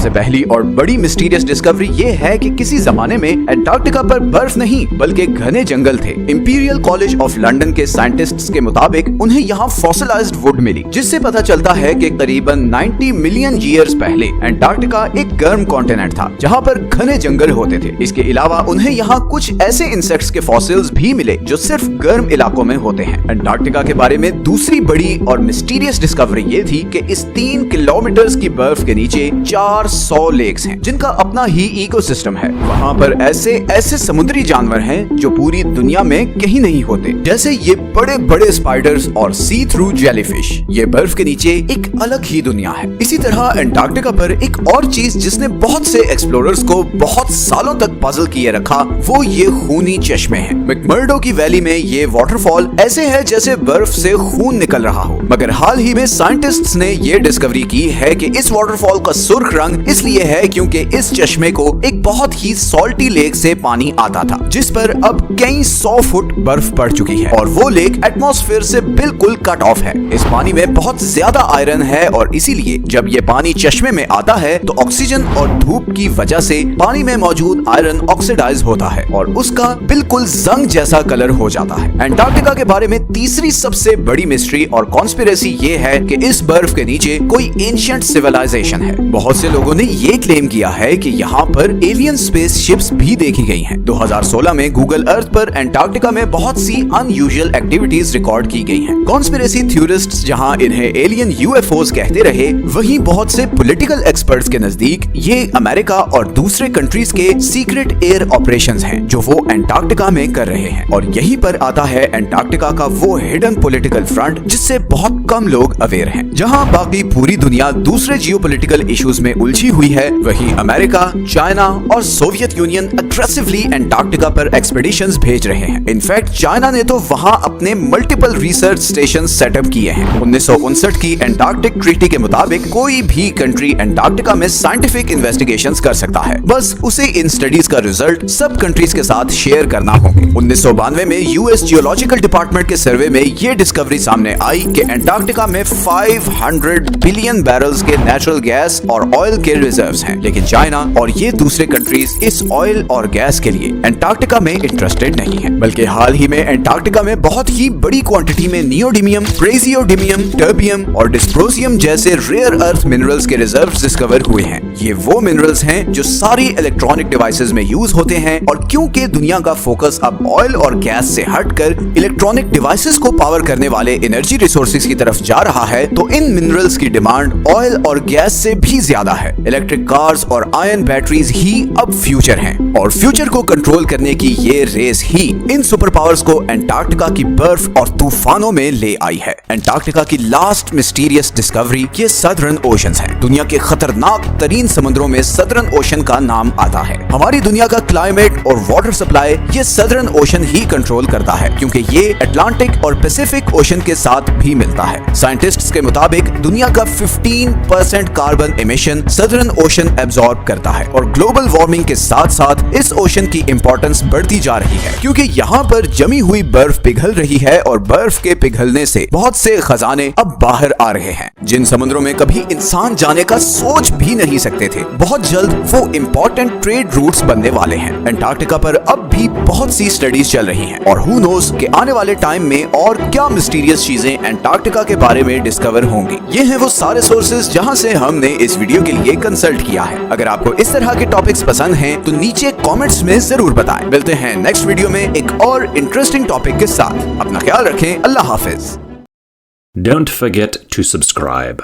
सबसे पहली और बड़ी मिस्टीरियस डिस्कवरी ये है कि किसी जमाने में एंटार्क्टिका पर बर्फ नहीं बल्कि घने जंगल थे। इंपीरियल कॉलेज ऑफ लंदन के साइंटिस्ट्स के मुताबिक उन्हें यहाँ फॉसिलाइज्ड वुड मिली, जिससे पता चलता है कि करीबन 90 मिलियन ईयर्स पहले एंटार्क्टिका एक गर्म कॉन्टिनेंट था जहाँ पर घने जंगल होते थे। इसके अलावा उन्हें यहाँ कुछ ऐसे इंसेक्ट्स के फॉसिल्स भी मिले जो सिर्फ गर्म इलाकों में होते हैं। एंटार्क्टिका के बारे में दूसरी बड़ी और मिस्टीरियस डिस्कवरी ये थी कि इस 3 किलोमीटर की बर्फ के नीचे 400 लेक्स हैं जिनका अपना ही इकोसिस्टम है। वहाँ पर ऐसे समुद्री जानवर हैं जो पूरी दुनिया में कहीं नहीं होते, जैसे ये बड़े बड़े स्पाइडर्स और सी थ्रू जेलीफिश। ये बर्फ के नीचे एक अलग ही दुनिया है। इसी तरह एंटार्क्टिका पर एक और चीज जिसने बहुत से एक्सप्लोरर्स को बहुत सालों तक पजल किए रखा, वो ये खूनी चश्मे हैं। मैकमर्डो की वैली में ये वाटरफॉल ऐसे है जैसे बर्फ से खून निकल रहा हो, मगर हाल ही में साइंटिस्ट्स ने ये डिस्कवरी की है कि इस वाटरफॉल का सुर्ख रंग इसलिए है क्योंकि इस चश्मे को एक बहुत ही सॉल्टी लेक से पानी आता था, जिस पर अब कई 100 फुट बर्फ पड़ चुकी है और वो लेक एटमॉस्फेयर से बिल्कुल कट ऑफ है। इस पानी में बहुत ज्यादा आयरन है और इसीलिए जब ये पानी चश्मे में आता है तो ऑक्सीजन और धूप की वजह से पानी में मौजूद आयरन ऑक्सीडाइज होता है और उसका बिल्कुल जंग जैसा कलर हो जाता है। एंटार्क्टिका के बारे में तीसरी सबसे बड़ी मिस्ट्री और कॉन्स्पिरेसी ये है कि इस बर्फ के नीचे कोई एंशिएंट सिविलाइजेशन है। बहुत से लोगों ने ये क्लेम किया है कि यहाँ पर एलियन स्पेस शिप्स भी देखी गई हैं। 2016 में गूगल अर्थ पर एंटार्क्टिका में बहुत सी अनयूजुअल एक्टिविटीज रिकॉर्ड की गई हैं। कॉन्स्पिरेसी थ्योरिस्ट्स जहाँ इन्हें एलियन यूएफओस कहते रहे, वहीं बहुत से पॉलिटिकल एक्सपर्ट्स के नजदीक ये अमेरिका और दूसरे कंट्रीज के सीक्रेट एयर ऑपरेशंस हैं जो वो एंटार्क्टिका में कर रहे हैं। और यहीं पर आता है एंटार्क्टिका का वो हिडन पॉलिटिकल फ्रंट जिससे बहुत कम लोग अवेयर हैं। जहाँ बाकी पूरी दुनिया दूसरे जियोपॉलिटिकल इश्यूज में उलझी हुई है, वहीं अमेरिका, चाइना और सोवियत यूनियन अग्रेसिवली एंटार्क्टिका पर एक्सपेडिशंस भेज रहे हैं। इनफैक्ट चाइना ने तो वहाँ अपने मल्टीपल रिसर्च स्टेशन सेटअप किए हैं। 1959 की एंटार्क्टिक ट्रीटी के मुताबिक कोई भी कंट्री एंटार्क्टिका में साइंटिफिक इन्वेस्टिगेशंस कर सकता है, बस उसे इन स्टडीज का रिजल्ट सब कंट्रीज के साथ शेयर करना होंगे। 1992 में यूएस जियोलॉजिकल डिपार्टमेंट के सर्वे में ये डिस्कवरी सामने आई कि एंटार्क्टिका में 500 बिलियन बैरल्स के नेचुरल गैस और ऑयल के रिजर्व्स हैं, लेकिन चाइना और ये दूसरे कंट्रीज इस ऑयल और गैस के लिए एंटार्क्टिका में इंटरेस्टेड नहीं है। बल्कि हाल ही में एंटार्क्टिका में बहुत ही बड़ी क्वांटिटी में नियोडिमियम, प्रेसियोडिमियम, टर्बियम और डिस्प्रोसियम जैसे रेयर अर्थ मिनरल्स के रिजर्व्स डिस्कवर हुए हैं। ये वो मिनरल्स हैं जो सारी इलेक्ट्रॉनिक डिवाइसेस में यूज होते हैं और क्योंकि दुनिया का फोकस अब ऑयल और गैस से हटकर इलेक्ट्रॉनिक डिवाइसेस को पावर करने वाले एनर्जी रिसोर्सेज की तरफ जा रहा है, तो इन मिनरल्स की डिमांड ऑयल और गैस से भी ज्यादा है। इलेक्ट्रिक कार्स और आयन बैटरीज ही अब फ्यूचर हैं और फ्यूचर को कंट्रोल करने की ये रेस ही इन सुपर पावर्स को एंटार्क्टिका की बर्फ और तूफानों में ले आई है। एंटार्क्टिका की लास्ट मिस्टीरियस डिस्कवरी ये सदर्न ओशंस हैं। दुनिया के खतरनाक तरीन समुद्रों में सदर्न ओशन का नाम आता है। हमारी दुनिया का क्लाइमेट और वाटर सप्लाई ये सदर्न ओशन ही कंट्रोल करता है, क्योंकि ये अटलांटिक और पैसिफिक ओशन के साथ भी मिलता है। साइंटिस्ट्स के मुताबिक दुनिया का 15% carbon emission southern ocean absorb करता है और ग्लोबल वार्मिंग के साथ साथ इस ओशन की इंपॉर्टेंस बढ़ती जा रही है, क्योंकि यहाँ पर जमी हुई बर्फ पिघल रही है और बर्फ के पिघलने से बहुत से खजाने अब बाहर आ रहे हैं जिन समुद्रों में कभी इंसान जाने का सोच भी नहीं सकते थे। बहुत जल्द वो इम्पोर्टेंट ट्रेड रूट्स बनने वाले हैं। एंटार्क्टिका पर अब भी बहुत सी स्टडीज चल रही हैं और हु नोस कि आने वाले टाइम में और क्या मिस्टीरियस चीजें एंटार्क्टिका के बारे में डिस्कवर होंगी। ये हैं वो सारे सोर्सेज जहां से हमने इस वीडियो के लिए कंसल्ट किया है। अगर आपको इस तरह के टॉपिक्स पसंद हैं तो नीचे कमेंट्स में जरूर बताएं। मिलते हैं नेक्स्ट वीडियो में एक और इंटरेस्टिंग टॉपिक के साथ। अपना ख्याल रखें। अल्लाह हाफिज। Don't forget to subscribe.